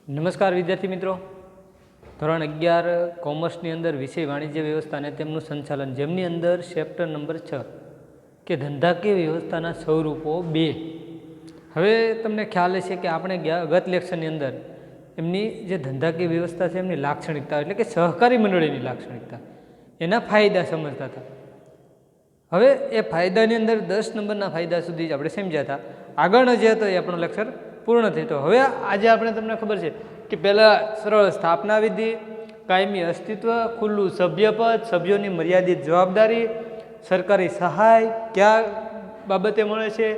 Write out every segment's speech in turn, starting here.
નમસ્કાર વિદ્યાર્થી મિત્રો, ધોરણ 11 કોમર્સની અંદર વિષય વાણિજ્ય વ્યવસ્થા અને તેમનું સંચાલન, જેમની અંદર ચેપ્ટર નંબર 6 કે ધંધાકીય વ્યવસ્થાના સ્વરૂપો 2. હવે તમને ખ્યાલ હશે કે આપણે ગત લેક્ચરની અંદર એમની જે ધંધાકીય વ્યવસ્થા છે એમની લાક્ષણિકતા એટલે કે સહકારી મંડળીની લાક્ષણિકતા, એના ફાયદા સમજતા હતા. હવે એ ફાયદાની અંદર 10 નંબરના ફાયદા સુધી જ આપણે સમજ્યા હતા. આગળનો જે હતો એ આપણો લેક્ચર પૂર્ણ થયો. હવે આજે આપણે તમને ખબર છે કે પહેલાં સરળ સ્થાપના વિધિ, કાયમી અસ્તિત્વ, ખુલ્લું સભ્યપદ, સભ્યોની મર્યાદિત જવાબદારી, સરકારી સહાય કયા બાબતે મળે છે,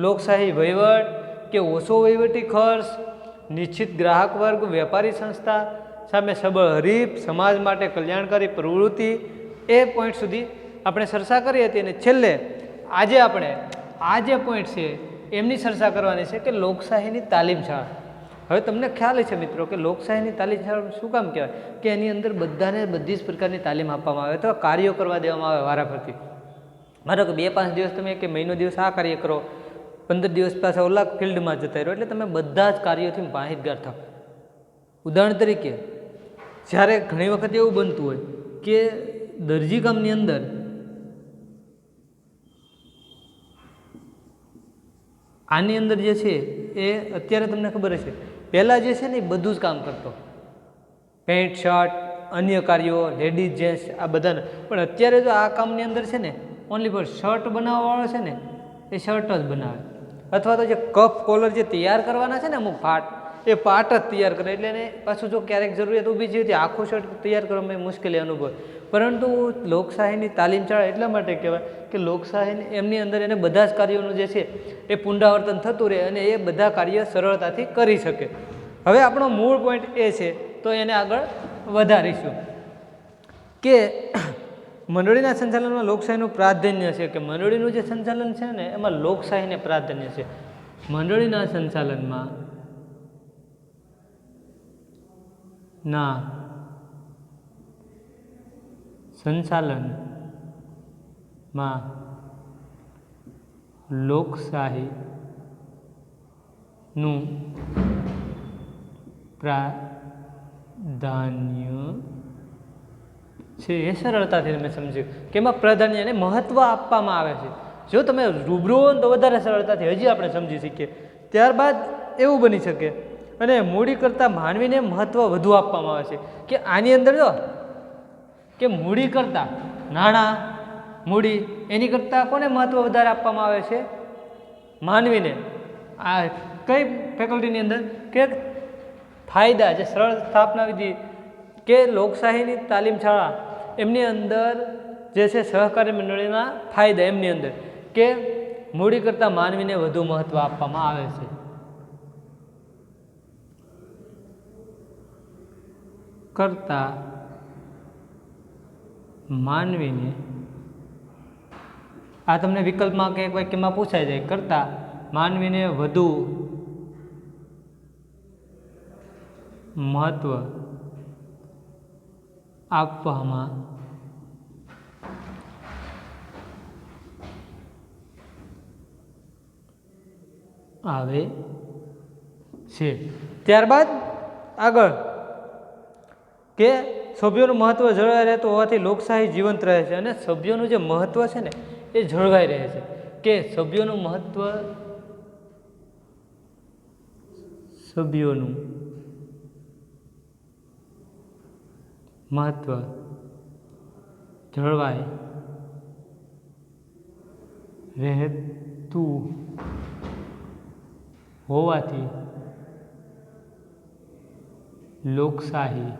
લોકશાહી વહીવટ કે ઓછો વહીવટી ખર્ચ, નિશ્ચિત ગ્રાહક વર્ગ, વેપારી સંસ્થા સામે સબળ હરીફ, સમાજ માટે કલ્યાણકારી પ્રવૃત્તિ, એ પોઈન્ટ સુધી આપણે ચર્ચા કરી હતી. અને છેલ્લે આજે આપણે આ જે પોઈન્ટ છે એમની ચર્ચા કરવાની છે કે લોકશાહીની તાલીમ શાળા. હવે તમને ખ્યાલ છે મિત્રો કે લોકશાહીની તાલીમ શાળા શું કામ કહેવાય કે એની અંદર બધાને બધી જ પ્રકારની તાલીમ આપવામાં આવે, તો કાર્યો કરવા દેવામાં આવે વારાફરતી. માનો કે 2-5 દિવસ તમે કે મહિનો દિવસ આ કાર્ય કરો, 15 દિવસ પાછા ઓલા ફિલ્ડમાં જતા રહો, એટલે તમે બધા જ કાર્યોથી માહિતગાર થાવ. ઉદાહરણ તરીકે જ્યારે ઘણી વખત એવું બનતું હોય કે દરજી કામની અંદર આની અંદર જે છે એ અત્યારે તમને ખબર હશે, પહેલાં જે છે ને એ બધું જ કામ કરતો, પેન્ટ શર્ટ અન્ય કાર્યો, લેડીઝ જેન્ટ્સ આ બધાને. પણ અત્યારે જો આ કામની અંદર છે ને ઓનલી ફોર શર્ટ બનાવવાવાળો છે ને એ શર્ટ જ બનાવે, અથવા તો જે કફ કોલર જે તૈયાર કરવાના છે ને અમુક પાર્ટ, એ પાર્ટ જ તૈયાર કરે. એટલે એને પાછું જો ક્યારેક જરૂરિયાત ઊભી છે આખું શર્ટ તૈયાર કરવામાં મુશ્કેલી અનુભવ. પરંતુ લોકશાહીની તાલીમ શાળા એટલા માટે કહેવાય કે લોકશાહીની એમની અંદર એને બધા જ કાર્યોનું જે છે એ પુનરાવર્તન થતું રહે અને એ બધા કાર્ય સરળતાથી કરી શકે. હવે આપણો મૂળ પોઈન્ટ એ છે, તો એને આગળ વધારીશું કે મંડળીના સંચાલનમાં લોકશાહીનું પ્રાધાન્ય છે. કે મંડળીનું જે સંચાલન છે ને એમાં લોકશાહીને પ્રાધાન્ય છે. મંડળીના સંચાલનમાં લોકશાહીનું પ્રાધાન્ય છે. એ સરળતાથી તમે સમજ્યું કે એમાં પ્રાધાન્ય અને મહત્ત્વ આપવામાં આવે છે. જો તમે રૂબરૂ હો તો વધારે સરળતાથી હજી આપણે સમજી શકીએ. ત્યારબાદ એવું બની શકે અને મૂડી કરતાં માનવીને મહત્ત્વ વધુ આપવામાં આવે છે. કે આની અંદર જો કે મૂડી કરતાં નાણાં, મૂડી એની કરતાં કોને મહત્ત્વ વધારે આપવામાં આવે છે? માનવીને. આ કઈ ફેકલ્ટીની અંદર કે ફાયદા જે સરળ સ્થાપના વિધિ કે લોકશાહીની તાલીમ શાળા એમની અંદર જે છે સહકારી મંડળીના ફાયદા, એમની અંદર કે મૂડી કરતાં માનવીને વધુ મહત્ત્વ આપવામાં આવે છે. કરતાં માનવીને, આ તમને વિકલ્પમાં કે એક વાક્યમાં પૂછાઈ જાય, કરતાં માનવીને વધુ મહત્ત્વ આપવામાં આવે છે. ત્યારબાદ આગળ કે સભ્યોનું મહત્ત્વ જળવાઈ રહેતું હોવાથી લોકશાહી જીવંત રહે છે. અને સભ્યોનું જે મહત્ત્વ છે ને એ જળવાઈ રહે છે. કે સભ્યોનું મહત્ત્વ જળવાઈ રહેતું હોવાથી લોકશાહી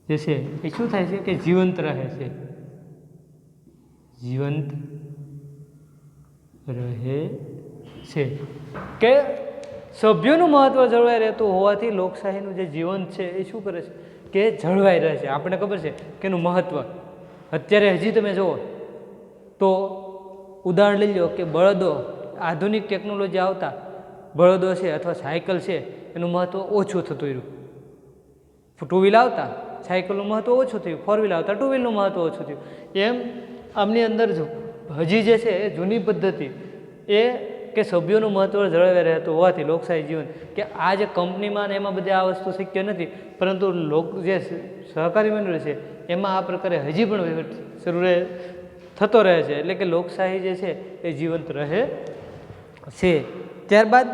જે છે એ શું થાય છે કે જીવંત રહે છે. જીવંત રહે છે કે સભ્યોનું મહત્ત્વ જળવાઈ રહેતું હોવાથી લોકશાહીનું જે જીવન છે એ શું કરે છે કે જળવાઈ રહે છે. આપણને ખબર છે કે એનું મહત્ત્વ અત્યારે હજી તમે જુઓ તો ઉદાહરણ લઈ લો કે બળદો, આધુનિક ટેકનોલોજી આવતા બળદો છે અથવા સાયકલ છે એનું મહત્ત્વ ઓછું થતું રહ્યું. ટુ વ્હીલ આવતા સાયકલનું મહત્ત્વ ઓછું થયું, 4 વ્હીલ આવતા 2 વ્હીલનું મહત્ત્વ ઓછું થયું. એમ આમની અંદર જો હજી જે છે એ જૂની પદ્ધતિ એ કે સભ્યોનું મહત્વ જળવાઈ રહેતું હોવાથી લોકશાહી જીવન કે આ જે કંપનીમાં ને એમાં બધી આ વસ્તુ શક્ય નથી, પરંતુ જે સહકારી મંડળ છે એમાં આ પ્રકારે હજી પણ વહીવટ શરૂ થતો રહે છે, એટલે કે લોકશાહી જે છે એ જીવંત રહે છે. ત્યારબાદ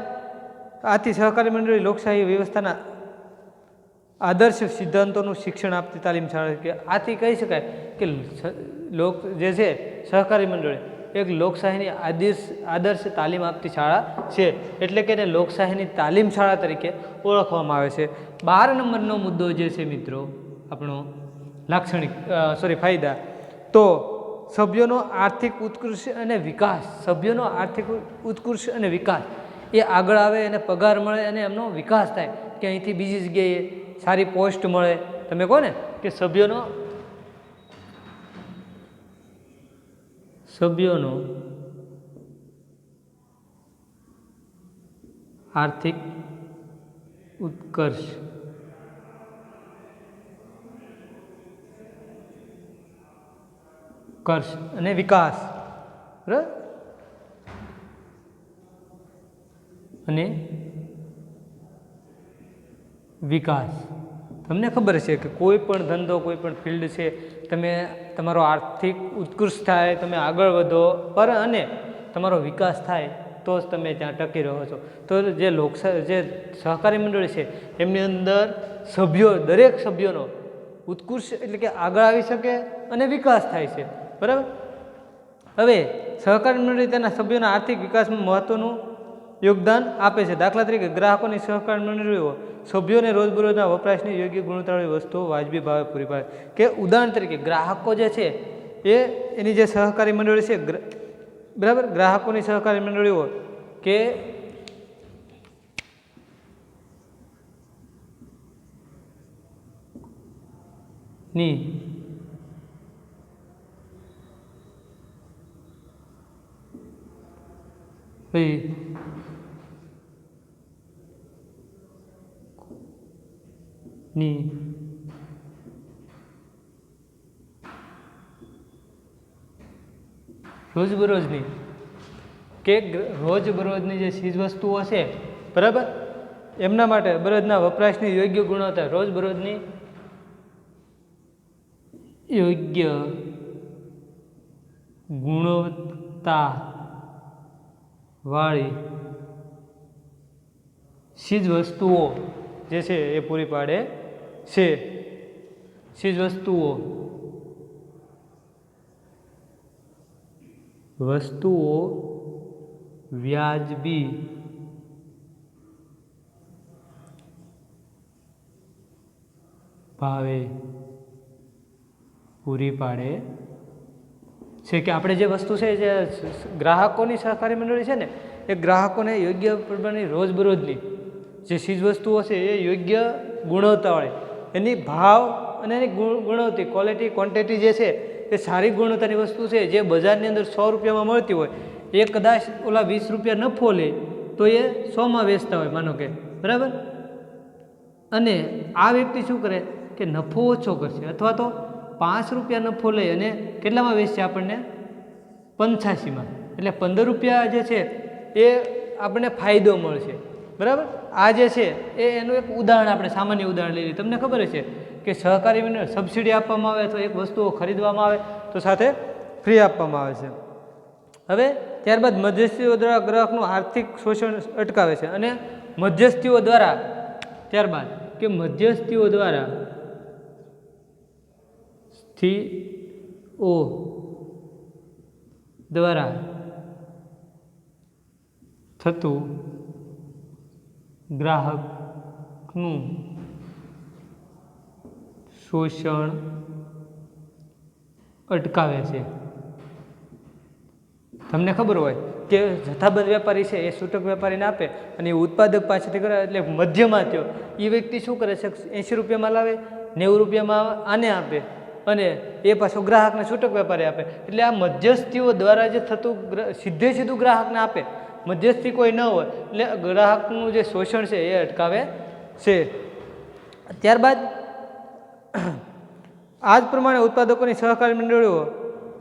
આથી સહકારી મંડળી લોકશાહી વ્યવસ્થાના આદર્શ સિદ્ધાંતોનું શિક્ષણ આપતી તાલીમ શાળા કે આથી કહી શકાય કે જે છે સહકારી મંડળી એક લોકશાહીની આદર્શ તાલીમ આપતી શાળા છે, એટલે કે એને લોકશાહીની તાલીમ શાળા તરીકે ઓળખવામાં આવે છે. 12 નંબરનો મુદ્દો જે છે મિત્રો આપણો ફાયદા, તો સભ્યોનો આર્થિક ઉત્કૃષ્ટ અને વિકાસ, સભ્યોનો આર્થિક ઉત્કૃષ્ટ અને વિકાસ એ આગળ આવે અને પગાર મળે અને એમનો વિકાસ થાય, કે અહીંથી બીજી જગ્યાએ સારી પોસ્ટ મળે. તમે કહો ને કે સભ્યોનો આર્થિક ઉત્કર્ષ અને વિકાસ, બરાબર, અને વિકાસ. તમને ખબર છે કે કોઈ પણ ધંધો, કોઈ પણ ફિલ્ડ છે, તમે તમારો આર્થિક ઉત્કૃષ્ટ થાય, તમે આગળ વધો અને તમારો વિકાસ થાય તો જ તમે ત્યાં ટકી રહો છો. તો જે સહકારી મંડળ છે એમની અંદર દરેક સભ્યોનો ઉત્કૃષ્ટ એટલે કે આગળ આવી શકે અને વિકાસ થાય છે, બરાબર. હવે સહકારી મંડળી તેના સભ્યોના આર્થિક વિકાસમાં મહત્વનું યોગદાન આપે છે. દાખલા તરીકે ગ્રાહકોની સહકારી મંડળીઓ સભ્યોને રોજબરોજના વપરાશની યોગ્ય ગુણવત્તાવાળી વસ્તુઓ વાજબી ભાવે પૂરી પાડે. કે ઉદાહરણ તરીકે ગ્રાહકો જે છે એની જે સહકારી મંડળી છે, બરાબર, ગ્રાહકોની સહકારી મંડળીઓ કે ની રોજબરોજની જે ચીજ વસ્તુઓ છે, બરાબર, એમના માટે બરોજના વપરાશની યોગ્ય ગુણવત્તા, રોજબરોજની યોગ્ય ગુણવત્તા વાળી ચીજ વસ્તુઓ જે છે એ પૂરી પાડે છે. ચીજ વસ્તુઓ વ્યાજબી ભાવે પૂરી પાડે છે. કે આપણે જે વસ્તુ છે, જે ગ્રાહકોની સહકારી મંડળી છે ને, એ ગ્રાહકોને યોગ્ય પ્રમાણની રોજબરોજની જે ચીજ વસ્તુઓ છે એ યોગ્ય ગુણવત્તાવાળી, એની ભાવ અને એની ગુણવત્તા, ક્વોલિટી, ક્વોન્ટિટી જે છે એ સારી ગુણવત્તાની વસ્તુ છે, જે બજારની અંદર 100 રૂપિયામાં મળતી હોય, એ કદાચ ઓલા 20 રૂપિયા નફો લે તો એ 100માં વેચતા હોય, માનો કે, બરાબર. અને આ વ્યક્તિ શું કરે કે નફો ઓછો કરશે, અથવા તો 5 રૂપિયા નફો લઈ અને કેટલામાં વેચશે આપણને 85માં, એટલે 15 રૂપિયા જે છે એ આપણને ફાયદો મળશે, બરાબર. આ જે છે એનું એક ઉદાહરણ, આપણે સામાન્ય ઉદાહરણ લઈ લઈએ. તમને ખબર છે કે સહકારી મંડળ સબસિડી આપવામાં આવે તો એક વસ્તુઓ ખરીદવામાં આવે તો સાથે ફ્રી આપવામાં આવે છે. હવે ત્યારબાદ મધ્યસ્થીઓ દ્વારા ગ્રાહકનું આર્થિક શોષણ અટકાવે છે. અને મધ્યસ્થીઓ દ્વારા થતું ગ્રાહકનું શોષણ અટકાવે છે. તમને ખબર હોય કે જથ્થાબંધ વેપારી છે એ છૂટક વેપારીને આપે અને એ ઉત્પાદક પાસેથી કરે, એટલે મધ્યમાં થયો એ વ્યક્તિ શું કરે છે, 80 રૂપિયામાં લાવે, 90 રૂપિયામાં આને આપે અને એ પાછો ગ્રાહકને છૂટક વેપારી આપે. એટલે આ મધ્યસ્થીઓ દ્વારા જે થતું સીધું ગ્રાહકને આપે, મધ્યસ્થી કોઈ ન હોય, એટલે ગ્રાહકનું જે શોષણ છે એ અટકાવે છે. ત્યારબાદ આ જ પ્રમાણે ઉત્પાદકોની સહકારી મંડળીઓ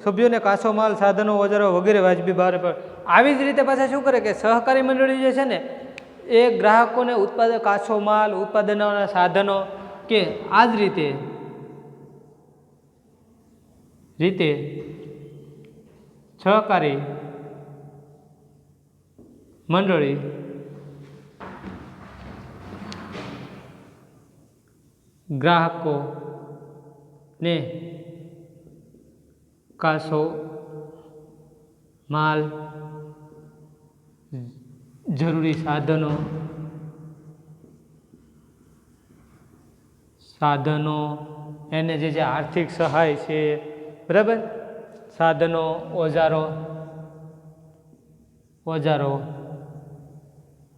સભ્યોને કાચો માલ, સાધનો, ઓજારો વગેરે વાજબી ભાવે આવી જ રીતે પાછા શું કરે કે સહકારી મંડળી જે છે ને એ ગ્રાહકોને કાચો માલ, ઉત્પાદનોના સાધનો કે આ જ રીતે સહકારી મંડળી ગ્રાહકોને કાચો માલ, જરૂરી સાધનો એને જે આર્થિક સહાય છે, બરાબર, સાધનો, ઓજારો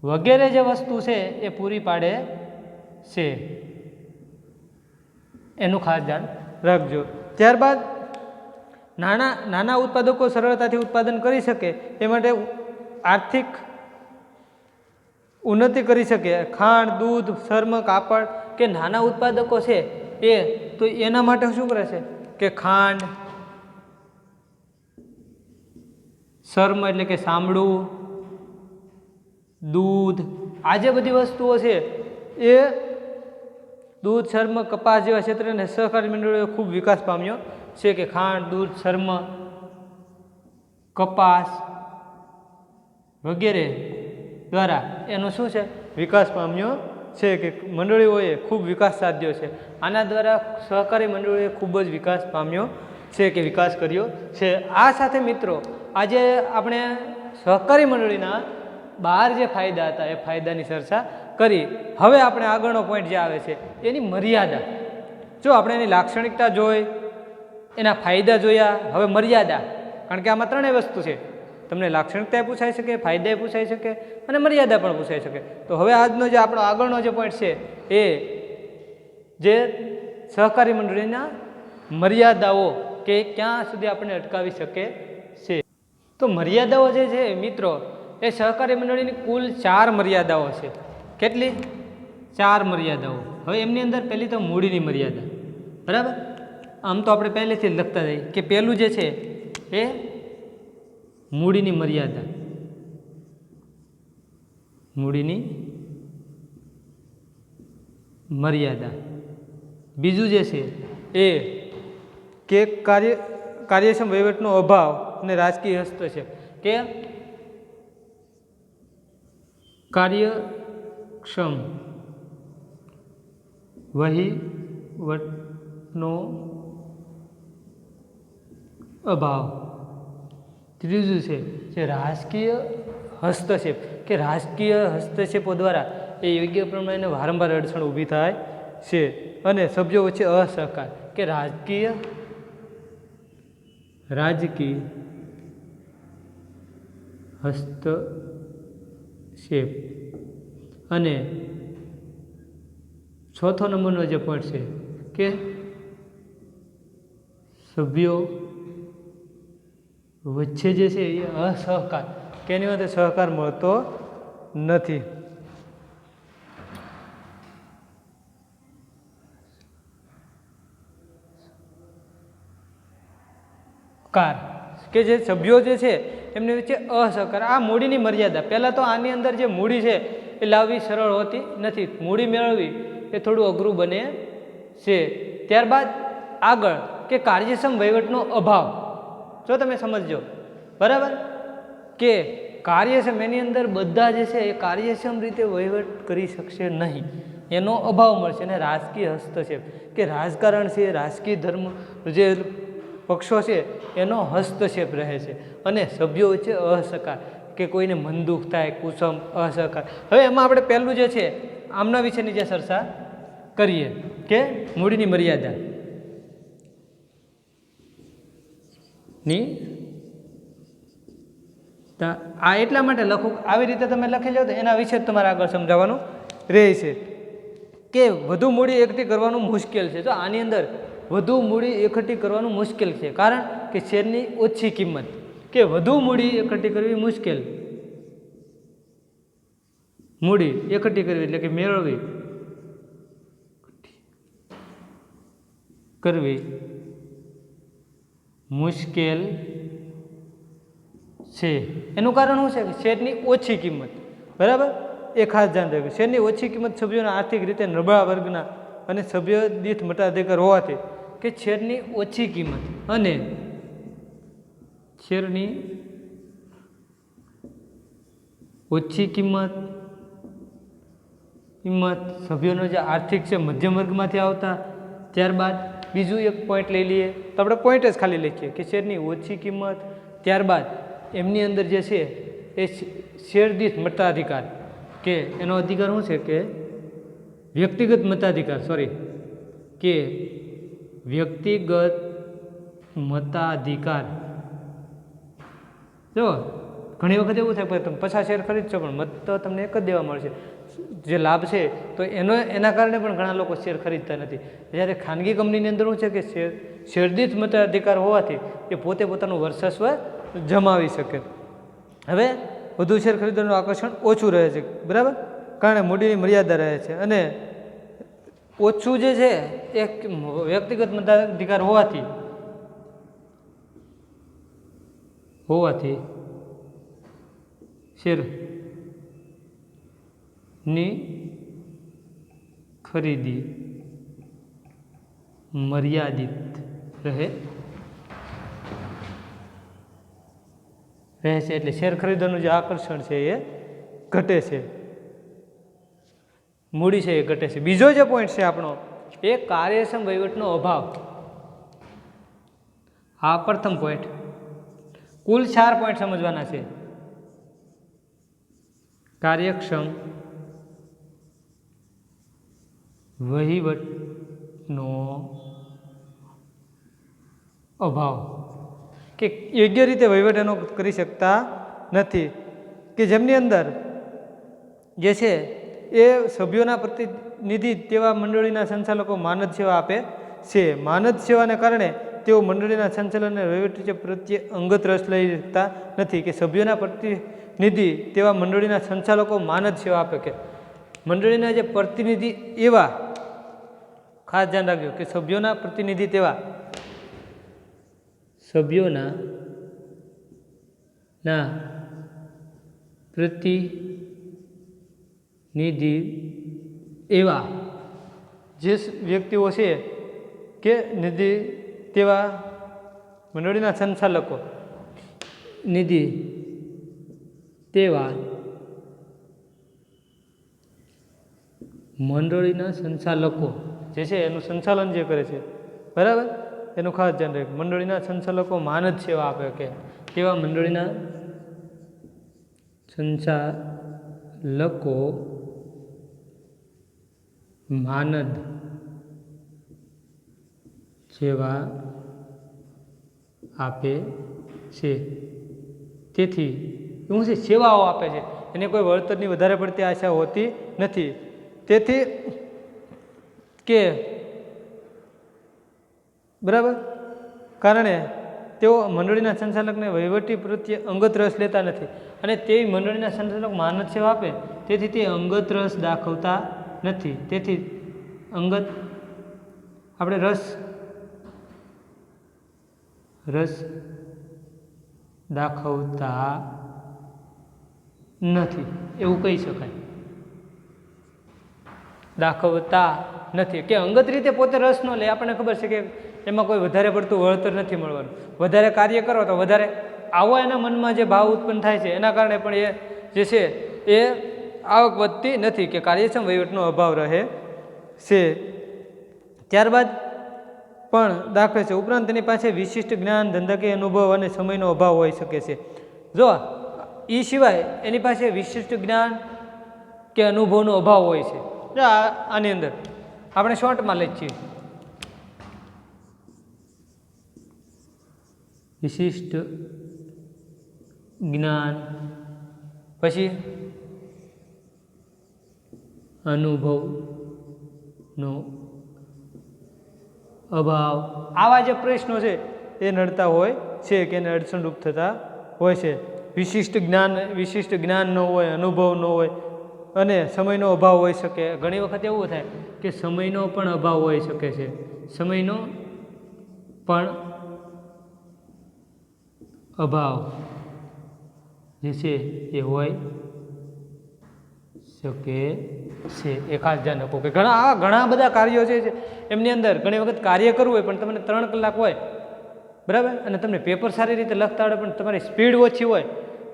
વગેરે જે વસ્તુ છે એ પૂરી પાડે છે, એનું ખાસ ધ્યાન રાખજો. ત્યારબાદ નાના ઉત્પાદકો સરળતાથી ઉત્પાદન કરી શકે એ માટે આર્થિક ઉન્નતિ કરી શકે. ખાંડ, દૂધ, શર્મ, કાપડ કે નાના ઉત્પાદકો છે એ તો એના માટે શું કરે છે કે ખાંડ, શર્મ એટલે કે ચામડું, દૂધ, આ જે બધી વસ્તુઓ છે એ દૂધ, શર્મ, કપાસ જેવા ક્ષેત્રને સહકારી મંડળીઓ ખૂબ વિકાસ પામ્યો છે કે ખાંડ, દૂધ, શર્મ, કપાસ વગેરે દ્વારા એનો શું છે વિકાસ પામ્યો છે કે મંડળીઓએ ખૂબ વિકાસ સાધ્યો છે. આના દ્વારા સહકારી મંડળીઓએ ખૂબ જ વિકાસ પામ્યો છે કે વિકાસ કર્યો છે. આ સાથે મિત્રો આજે આપણે સહકારી મંડળીના 12 જે ફાયદા હતા એ ફાયદાની ચર્ચા કરી. હવે આપણે આગળનો પોઈન્ટ જે આવે છે એની મર્યાદા. જો આપણે એની લાક્ષણિકતા જોઈ, એના ફાયદા જોયા, હવે મર્યાદા, કારણ કે આમાં ત્રણેય વસ્તુ છે. તમને લાક્ષણિકતા પૂછાઈ શકે, ફાયદા પૂછાઈ શકે અને મર્યાદા પણ પૂછાઈ શકે. તો હવે આજનો જે આપણો આગળનો જે પોઈન્ટ છે એ જે સહકારી મંડળીના મર્યાદાઓ કે ક્યાં સુધી આપણે અટકાવી શકે છે. તો મર્યાદાઓ જે છે મિત્રો એ સહકારી મંડળીની કુલ 4 મર્યાદાઓ છે. કેટલી? 4 મર્યાદાઓ. હવે એમની અંદર પહેલી તો મૂડીની મર્યાદા, બરાબર. આમ તો આપણે પહેલેથી જ લખતા જઈએ કે પહેલું જે છે એ મૂડીની મર્યાદા. બીજું જે છે એ કે કાર્યક્ષમ વહીવટનો અભાવ અને રાજકીય હસ્તક્ષેપ. કે કાર્યક્ષમ વહીવટનો અભાવ. ત્રીજું છે જે રાજકીય હસ્તક્ષેપ, કે રાજકીય હસ્તક્ષેપો દ્વારા એ યોગ્ય પ્રમાણે વારંવાર અડચણ ઊભી થાય છે. અને સભ્યો વચ્ચે અસહકાર, કે રાજકીય હસ્તક્ષેપ. અને ચોથો નંબરનો જે પોઈન્ટ છે કે સભ્યો વચ્ચે જે છે એ અસહકાર, કે એની માટે સહકાર મળતો નથી. કે જે સભ્યો જે છે એમની વચ્ચે અસહકાર. આ મૂડીની મર્યાદા. પહેલાં તો આની અંદર જે મૂડી છે એ લાવવી સરળ હોતી નથી. મૂડી મેળવવી એ થોડું અઘરું બને છે. ત્યારબાદ આગળ કે કાર્યક્ષમ વહીવટનો અભાવ. જો તમે સમજજો, બરાબર, કે કાર્યક્ષમ એની અંદર બધા જે છે એ કાર્યક્ષમ રીતે વહીવટ કરી શકશે નહીં, એનો અભાવ મળશે. અને રાજકીય હસ્તક્ષેપ, કે રાજકારણ છે, રાજકીય ધર્મ જે પક્ષો છે એનો હસ્તક્ષેપ રહે છે. અને સભ્યો વચ્ચે અસહકાર, કે કોઈને મન દુઃખ થાય, કુસમ, અસહકાર. હવે એમાં આપણે પહેલું જે છે આમના વિશેની જે ચર્ચા કરીએ કે મૂડીની મર્યાદા ની આ એટલા માટે લખું, આવી રીતે તમે લખી જાઓ તો એના વિશે જ તમારે આગળ સમજાવવાનું રહેશે કે વધુ મૂડી એકઠી કરવાનું મુશ્કેલ છે. તો આની અંદર વધુ મૂડી એકઠી કરવાનું મુશ્કેલ છે, કારણ કે શેરની ઓછી કિંમત, કે વધુ મૂડી એકઠી કરવી મુશ્કેલ. મૂડી એકઠી કરવી એટલે કે મેળવવી કરવી મુશ્કેલ છે. એનું કારણ શું છે કે શેરની ઓછી કિંમત, બરાબર, એ ખાસ ધ્યાન રાખજો. શેરની ઓછી કિંમત સભ્યોના આર્થિક રીતે નબળા વર્ગના અને સભ્ય દીઠ મતાધિકાર હોવાથી કે શેરની ઓછી કિંમત અને શેરની ઓછી કિંમત સભ્યોનો જે આર્થિક છે મધ્યમ વર્ગમાંથી આવતા. ત્યારબાદ બીજું એક પોઈન્ટ લઈ લઈએ તો આપણે પોઈન્ટ જ ખાલી લખીએ કે શેરની ઓછી કિંમત, ત્યારબાદ એમની અંદર જે છે એ શેર દીઠ મતાધિકાર, કે એનો અધિકાર શું છે કે વ્યક્તિગત મતાધિકાર, કે વ્યક્તિગત મતાધિકાર. જો ઘણી વખત એવું થાય કે તમે 50 શેર ખરીદશો પણ મત તો તમને એક જ દેવા મળશે. જે લાભ છે તો એના કારણે પણ ઘણા લોકો શેર ખરીદતા નથી. જ્યારે ખાનગી કંપનીની અંદર શું છે કે શેર દીઠ મતાધિકાર હોવાથી એ પોતે પોતાનું વર્ચસ્વ જમાવી શકે. હવે વધુ શેર ખરીદવાનું આકર્ષણ ઓછું રહે છે, બરાબર, કારણ કે મૂડીની મર્યાદા રહે છે અને ઓછું જે છે એ વ્યક્તિગત મતાધિકાર હોવાથી શેરની ખરીદી મર્યાદિત રહે છે. એટલે શેર ખરીદવાનું જે આકર્ષણ છે એ ઘટે છે, મૂડી છે એ ઘટે છે. બીજો જે પોઈન્ટ છે આપણો એ કાર્યક્ષમ વહીવટનો અભાવ. આ પ્રથમ પોઈન્ટ. કુલ 4 પોઈન્ટ સમજવાના છે. કાર્યક્ષમ વહીવટનો અભાવ, કે યોગ્ય રીતે વહીવટ એનો કરી શકતા નથી, કે જેમની અંદર જે છે એ સભ્યોના પ્રતિનિધિ તેવા મંડળીના સંચાલકો માનદ સેવા આપે છે. માનદ સેવાને કારણે તેઓ મંડળીના સંચાલન અને વહીવટ પ્રત્યે અંગત રસ લઈ શકતા નથી, કે સભ્યોના પ્રતિનિધિ તેવા મંડળીના સંચાલકો માનદ સેવા આપે, કે મંડળીના જે પ્રતિનિધિ એવા, ખાસ ધ્યાન રાખજો કે સભ્યોના પ્રતિનિધિ તેવા પ્રતિનિધિ એવા જે વ્યક્તિઓ છે કે નિધિ તેવા મંડળીના સંચાલકો, નિધિ તેવા મંડળીના સંચાલકો જે છે એનું સંચાલન જે કરે છે, બરાબર, એનું ખાસ ધ્યાન રાખે. મંડળીના સંચાલકો માનદ સેવા આપે, કે તેવા મંડળીના સંચાલકો માનદ સેવા આપે છે. તેથી શું છે, સેવાઓ આપે છે, એને કોઈ વળતરની વધારે પડતી આશા હોતી નથી. તેથી કે બરાબર, કારણે તેઓ મંડળીના સંચાલકને વહીવટી પ્રત્યે અંગત રસ લેતા નથી, અને તે મંડળીના સંચાલક માનદ સેવા આપે તેથી તે અંગત રસ દાખવતા નથી. તેથી અંગત આપણે રસ દાખવતા નથી એવું કહી શકાય. દાખવતા નથી કે અંગત રીતે પોતે રસ ન લે. આપણને ખબર છે કે એમાં કોઈ વધારે પડતું વળતર નથી મળવાનું. વધારે કાર્ય કરો તો વધારે આવો એના મનમાં જે ભાવ ઉત્પન્ન થાય છે એના કારણે પણ એ જે છે એ આવક વધતી નથી, કે કાર્યક્ષમ વહીવટનો અભાવ રહે છે. ત્યારબાદ પણ દાખવે છે. ઉપરાંત તેની પાસે વિશિષ્ટ જ્ઞાન, ધંધાકીય અનુભવ અને સમયનો અભાવ હોઈ શકે છે. જો એ સિવાય એની પાસે વિશિષ્ટ જ્ઞાન કે અનુભવનો અભાવ હોય છે. જો આની અંદર આપણે શોર્ટમાં લખીએ, વિશિષ્ટ જ્ઞાન, પછી અનુભવનો અભાવ. આવા જે પ્રશ્નો છે એ નડતા હોય છે, કે એને અડચણરૂપ થતા હોય છે. વિશિષ્ટ જ્ઞાન ન હોય, અનુભવ ન હોય અને સમયનો અભાવ હોઈ શકે. ઘણી વખત એવું થાય કે સમયનો પણ અભાવ હોઈ શકે છે. સમયનો પણ અભાવ જે છે એ હોય શકે છે. એ ખાસ ધ્યાન રાખો કે ઘણા બધા કાર્યો છે એમની અંદર ઘણી વખત કાર્ય કરવું હોય પણ તમને 3 કલાક હોય, બરાબર, અને તમને પેપર સારી રીતે લખતા આવડે પણ તમારી સ્પીડ ઓછી હોય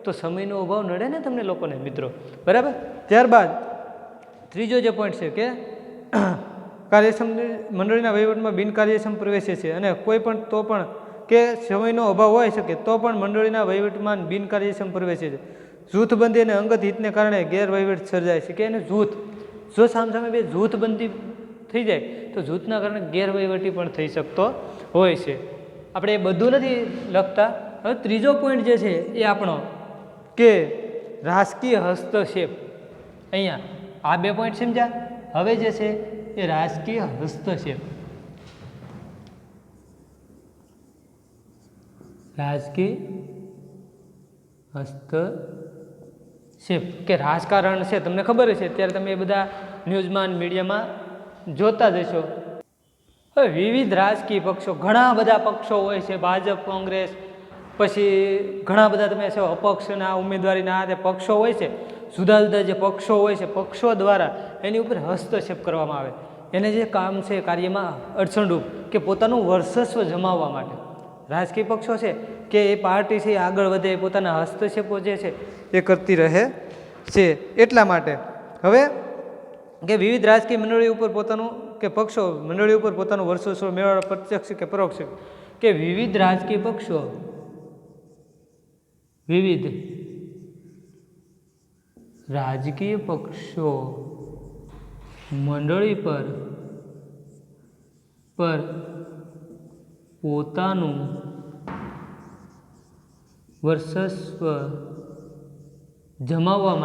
તો સમયનો અભાવ નડે ને તમને લોકોને મિત્રો, બરાબર. ત્યારબાદ ત્રીજો જે પોઈન્ટ છે કે કાર્યક્ષમ મંડળીના વહીવટમાં બિનકાર્યક્ષમ પ્રવેશે છે અને કોઈ પણ તો પણ કે સમયનો અભાવ હોઈ શકે તો પણ મંડળીના વહીવટમાં બિનકાર્યક્ષમ પ્રવેશે છે. જૂથબંધી અને અંગત હિતને કારણે ગેરવહીવટ સર્જાય છે કે એને જો સામસામે બે જૂથબંધી થઈ જાય તો જૂથના કારણે ગેરવહીવટી પણ થઈ શકતો હોય છે. આપણે એ બધું નથી લખતા. હવે ત્રીજો પોઈન્ટ જે છે એ આપણો કે રાજકીય હસ્તક્ષેપ. અહીંયા આ 2 પોઈન્ટ સમજ્યા. હવે જે છે એ રાજકીય હસ્તક્ષેપ. રાજકીય હસ્તક્ષેપ કે રાજકારણ છે, તમને ખબર છે અત્યારે તમે એ બધા ન્યૂઝમાં મીડિયામાં જોતા જ હશો. હવે વિવિધ રાજકીય પક્ષો, ઘણા બધા પક્ષો હોય છે, ભાજપ, કોંગ્રેસ, પછી ઘણા બધા તમે છો અપક્ષના ઉમેદવારીના જે પક્ષો હોય છે, જુદા જુદા જે પક્ષો હોય છે, પક્ષો દ્વારા એની ઉપર હસ્તક્ષેપ કરવામાં આવે. એને જે કામ છે કાર્યમાં અડચણરૂપ કે પોતાનું વર્ચસ્વ જમાવવા માટે રાજકીય પક્ષો છે કે એ પાર્ટી છે આગળ વધે, પોતાના હસ્તક્ષેપો જે છે એ કરતી રહે છે. એટલા માટે હવે કે વિવિધ રાજકીય મંડળી ઉપર પોતાનું કે પક્ષો મંડળી ઉપર પોતાનું વર્ચસ્વ મેળવવા પ્રત્યક્ષ કે પરોક્ષ કે વિવિધ રાજકીય પક્ષો વિવિધ રાજકીય પક્ષો મંડળી પર પોતાનું વર્ચસ્વ જમાવવા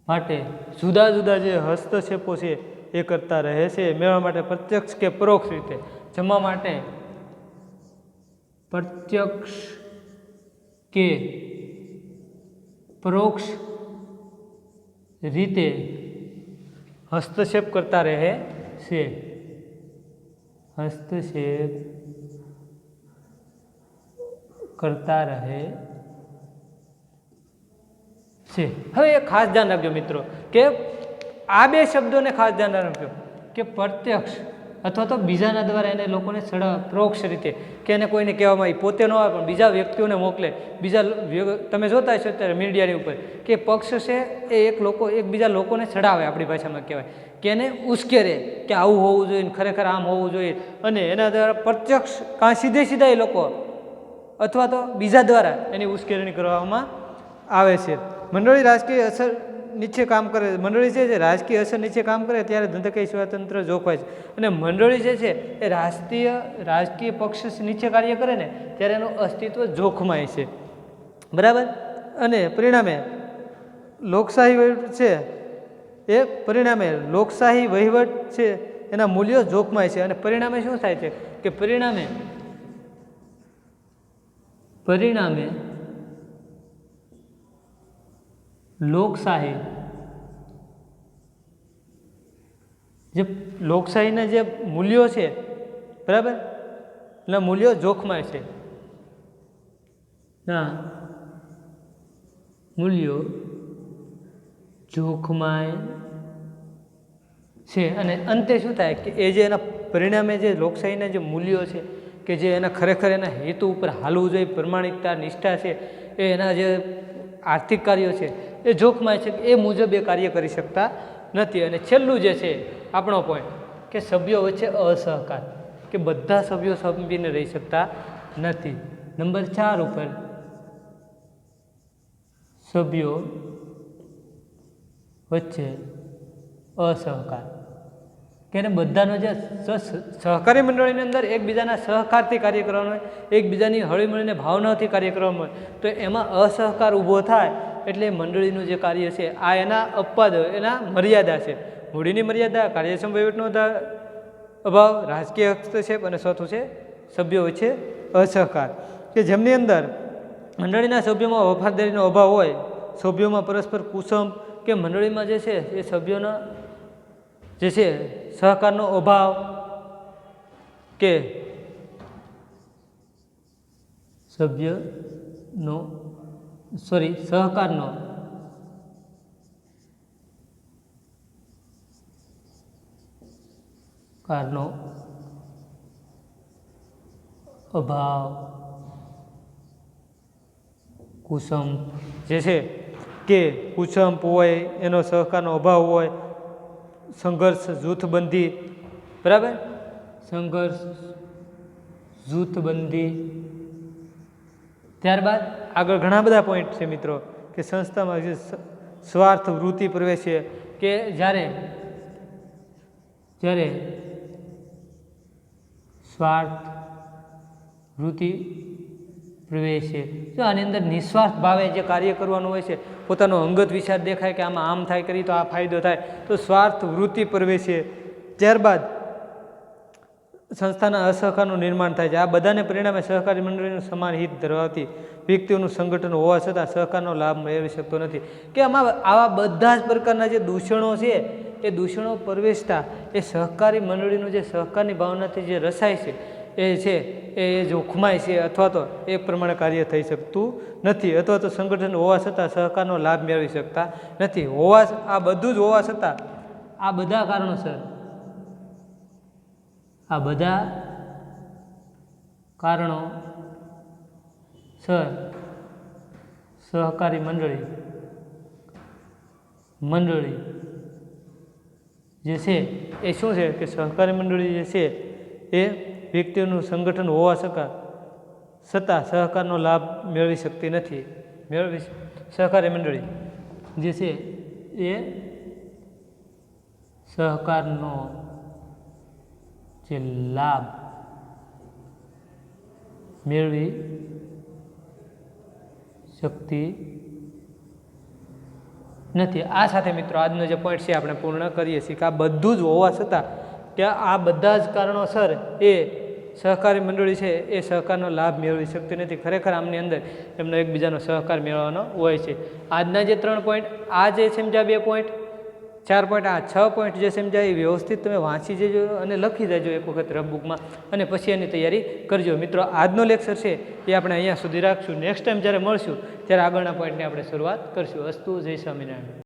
માટે જુદા જુદા જે હસ્તક્ષેપો છે એ કરતા રહે છે. મેળવવા માટે પ્રત્યક્ષ કે પરોક્ષ રીતે જમવા માટે પ્રત્યક્ષ કે પરોક્ષ રીતે હસ્તક્ષેપ કરતા રહે છે. હસ્તક્ષેપ કરતા રહે છે. હવે એ ખાસ ધ્યાન રાખજો મિત્રો કે આ 2 શબ્દોને ખાસ ધ્યાન રાખજો કે પ્રત્યક્ષ અથવા તો બીજાના દ્વારા એને લોકોને પરોક્ષ રીતે કે એને કોઈને કહેવામાં આવે, પોતે ન આવે પણ બીજા વ્યક્તિઓને મોકલે. તમે જોતા હશો અત્યારે મીડિયાની ઉપર કે પક્ષ છે એ એકબીજા લોકોને ચડાવે, આપણી ભાષામાં કહેવાય કે એને ઉશ્કેરે કે આવું હોવું જોઈએ, ખરેખર આમ હોવું જોઈએ, અને એના દ્વારા પ્રત્યક્ષ કાં સીધા એ લોકો અથવા તો બીજા દ્વારા એની ઉશ્કેરણી કરવામાં આવે છે. મંડળી રાજકીય અસર નીચે કામ કરે, મંડળી છે જે રાજકીય અસર નીચે કામ કરે ત્યારે ધંધાકીય સ્વાતંત્ર્ય જોખવાય છે. અને મંડળી જે છે એ રાજકીય પક્ષ નીચે કાર્ય કરે ને ત્યારે એનું અસ્તિત્વ જોખમાય છે, બરાબર. અને પરિણામે લોકશાહી વહીવટ છે એ લોકશાહી વહીવટ છે એના મૂલ્યો જોખમાય છે. અને પરિણામે શું થાય છે કે પરિણામે લોકશાહીના જે મૂલ્યો છે, બરાબર, એના મૂલ્યો જોખમાય છે. મૂલ્યો જોખમાય છે. અને અંતે શું થાય કે એ જે એના પરિણામે જે લોકશાહીના જે મૂલ્યો છે કે જે એના ખરેખર એના હેતુ ઉપર હાલવું જોઈએ, પ્રમાણિકતા, નિષ્ઠા છે, એ એના જે આર્થિક કાર્યો છે એ જોખમાય છે. એ મુજબ એ કાર્ય કરી શકતા નથી. અને છેલ્લું જે છે આપણો પોઈન્ટ કે સભ્યો વચ્ચે અસહકાર, કે બધા સભ્યો સંપીને રહી શકતા નથી. નંબર 4 ઉપર સભ્યો વચ્ચે અસહકાર કે એને બધાનો જે સહકારી મંડળીની અંદર એકબીજાના સહકારથી કાર્ય કરવાનું હોય, એકબીજાની હળીમળીને ભાવનાથી કાર્ય કરવાનું હોય, તો એમાં અસહકાર ઊભો થાય એટલે મંડળીનું જે કાર્ય છે આ એના અપવાદ, એના મર્યાદા છે. મૂડીની મર્યાદા, કાર્યક્ષમ વહીવટનો અભાવ, રાજકીય હસ્તક્ષેપ, અને ચોથું છે સભ્યો વચ્ચે અસહકાર કે જેમની અંદર મંડળીના સભ્યોમાં વફાદારીનો અભાવ હોય, સભ્યોમાં પરસ્પર કુસંપ કે મંડળીમાં જે છે એ સભ્યોના જે છે સહકારનો અભાવ કે સહકારનો અભાવ, કુસંપ જે છે કે કુસંપ હોય, એનો સહકારનો અભાવ હોય, સંઘર્ષ જૂથબંધી, બરાબર, સંઘર્ષ જૂથબંધી. ત્યારબાદ આગળ ઘણા બધા પોઈન્ટ છે મિત્રો કે સંસ્થામાં જે સ્વાર્થ વૃત્તિ પ્રવેશે, કે જ્યારે સ્વાર્થ વૃત્તિ પ્રવેશે, જો આની અંદર નિસ્વાર્થ ભાવે જે કાર્ય કરવાનું હોય છે, પોતાનો અંગત વિચાર દેખાય કે આમાં આમ થાય કરી તો આ ફાયદો થાય, તો સ્વાર્થ વૃત્તિ પ્રવેશે. ત્યારબાદ સંસ્થાના અસહકારનું નિર્માણ થાય છે. આ બધાને પરિણામે સહકારી મંડળીનું સમાન હિત ધરાવતી વ્યક્તિઓનું સંગઠન હોવા છતાં સહકારનો લાભ મેળવી શકતો નથી. કે આમાં આવા બધા જ પ્રકારના જે દૂષણો છે એ દૂષણો પ્રવેશતા એ સહકારી મંડળીનું જે સહકારની ભાવનાથી જે રસાય છે એ જોખમાય છે, અથવા તો એ પ્રમાણે કાર્ય થઈ શકતું નથી, અથવા તો સંગઠન હોવા છતાં સહકારનો લાભ મેળવી શકતા નથી. આ બધું જ હોવા છતાં આ બધા કારણોસર સહકારી મંડળી જે છે એ શું છે કે સહકારી મંડળી જે છે એ વ્યક્તિઓનું સંગઠન હોવા છતાં સહકારનો લાભ મેળવી શકતી નથી. સહકારી મંડળી જે છે એ સહકારનો જે લાભ મેળવી શકતી નથી. આ સાથે મિત્રો આજનો જે પોઈન્ટ છે આપણે પૂર્ણ કરીએ છીએ કે આ બધું જ હોવા છતાં કે આ બધા જ કારણોસર એ સહકારી મંડળી છે એ સહકારનો લાભ મેળવી શકતી નથી. ખરેખર આમની અંદર એમનો એકબીજાનો સહકાર મેળવવાનો હોય છે. આજના જે 3 પોઈન્ટ, આ જે સમજ્યા 2 પોઈન્ટ, 4 પોઈન્ટ, આ 6 પોઈન્ટ જે સમજાય એ વ્યવસ્થિત તમે વાંચી જજો અને લખી દેજો એક વખત રફબુકમાં, અને પછી એની તૈયારી કરજો. મિત્રો આજનો લેક્ચર છે એ આપણે અહીંયા સુધી રાખશું. નેક્સ્ટ ટાઈમ જ્યારે મળશું ત્યારે આગળના પોઈન્ટની આપણે શરૂઆત કરશું. અસ્તુ. જય સ્વામિનારાયણ.